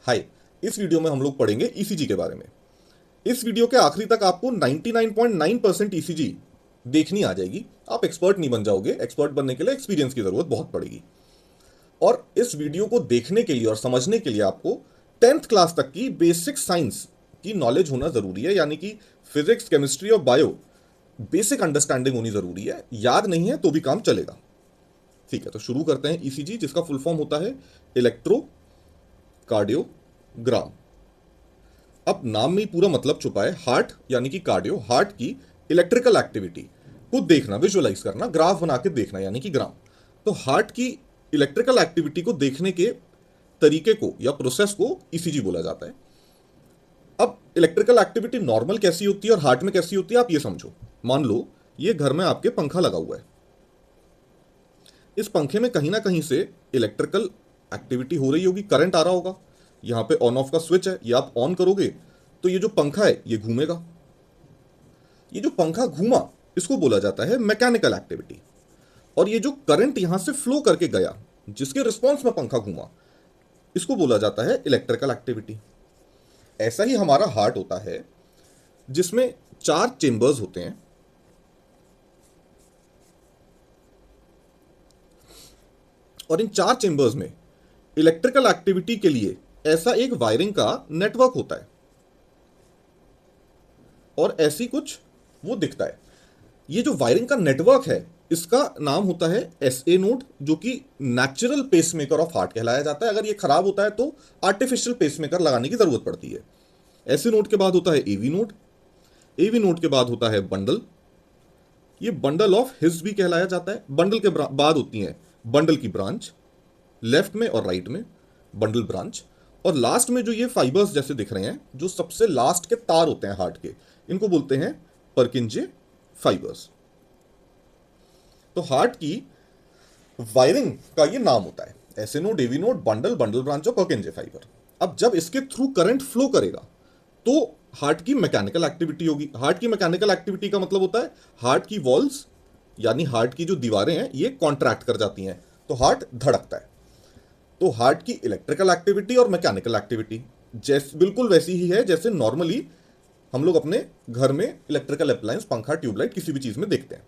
हाय। इस वीडियो में हम लोग पढ़ेंगे ईसीजी के बारे में। इस वीडियो के आखिरी तक आपको 99.9% ईसीजी देखनी आ जाएगी। आप एक्सपर्ट नहीं बन जाओगे। एक्सपर्ट बनने के लिए एक्सपीरियंस की जरूरत बहुत पड़ेगी। और इस वीडियो को देखने के लिए और समझने के लिए आपको 10th क्लास तक की बेसिक साइंस की नॉलेज होना जरूरी है, यानी कि फिजिक्स, केमिस्ट्री और बायो बेसिक अंडरस्टैंडिंग होनी जरूरी है। याद नहीं है तो भी काम चलेगा। ठीक है, तो शुरू करते हैं। ईसीजी जिसका फुल फॉर्म होता है इलेक्ट्रो कार्डियोग्राम। अब नाम में ही पूरा मतलब छुपा है। हार्ट यानी कि कार्डियो, हार्ट की इलेक्ट्रिकल एक्टिविटी को देखना, विजुअलाइज करना, ग्राफ बना के देखना यानी कि ग्राम। तो हार्ट की इलेक्ट्रिकल एक्टिविटी को देखने के तरीके को या प्रोसेस को ईसीजी बोला जाता है। अब इलेक्ट्रिकल एक्टिविटी नॉर्मल कैसी होती है और हार्ट में कैसी होती है, आप ये समझो। मान लो ये घर में आपके पंखा लगा हुआ है। इस पंखे में कहीं ना कहीं से इलेक्ट्रिकल एक्टिविटी हो रही होगी, करंट आ रहा होगा। यहां पे ऑन ऑफ का स्विच है, ये आप ऑन करोगे तो ये जो पंखा है ये घूमेगा। ये जो पंखा घूमा इसको बोला जाता है मैकेनिकल एक्टिविटी। और ये जो करंट यहां से फ्लो करके गया, जिसके रिस्पॉन्स में पंखा घूमा, इसको बोला जाता है इलेक्ट्रिकल एक्टिविटी। ऐसा ही हमारा हार्ट होता है जिसमें 4 चेंबर्स होते हैं। और इन 4 चेंबर्स में इलेक्ट्रिकल एक्टिविटी के लिए ऐसा एक वायरिंग का नेटवर्क होता है और ऐसी कुछ वो दिखता है। ये जो वायरिंग का नेटवर्क है इसका नाम होता है एसए नोड, जो कि नेचुरल पेसमेकर ऑफ हार्ट कहलाया जाता है। अगर ये खराब होता है तो आर्टिफिशियल पेसमेकर लगाने की जरूरत पड़ती है। एसए नोड के बाद होता है एवी नोड। एवी नोड के बाद होता है बंडल। ये बंडल ऑफ हिस भी कहलाया जाता है। बंडल के बाद होती है बंडल की ब्रांच, लेफ्ट में और राइट में बंडल ब्रांच। और लास्ट में जो ये फाइबर्स जैसे दिख रहे हैं, जो सबसे लास्ट के तार होते हैं हार्ट के, इनको बोलते हैं परकिंजे फाइबर्स। तो हार्ट की वायरिंग का ये नाम होता है SA node, AV node, bundle, bundle branch और परकिंजे फाइबर। अब जब इसके थ्रू करंट फ्लो करेगा तो हार्ट की मैकेनिकल एक्टिविटी होगी। हार्ट की मैकेनिकल एक्टिविटी का मतलब होता है हार्ट की वॉल्स यानी हार्ट की जो दीवारें हैं ये कॉन्ट्रैक्ट कर जाती हैं, तो हार्ट धड़कता है। तो हार्ट की इलेक्ट्रिकल एक्टिविटी और मैकेनिकल एक्टिविटी जैसे बिल्कुल वैसी ही है जैसे नॉर्मली हम लोग अपने घर में इलेक्ट्रिकल अप्लायंस, पंखा, ट्यूबलाइट, किसी भी चीज में देखते हैं।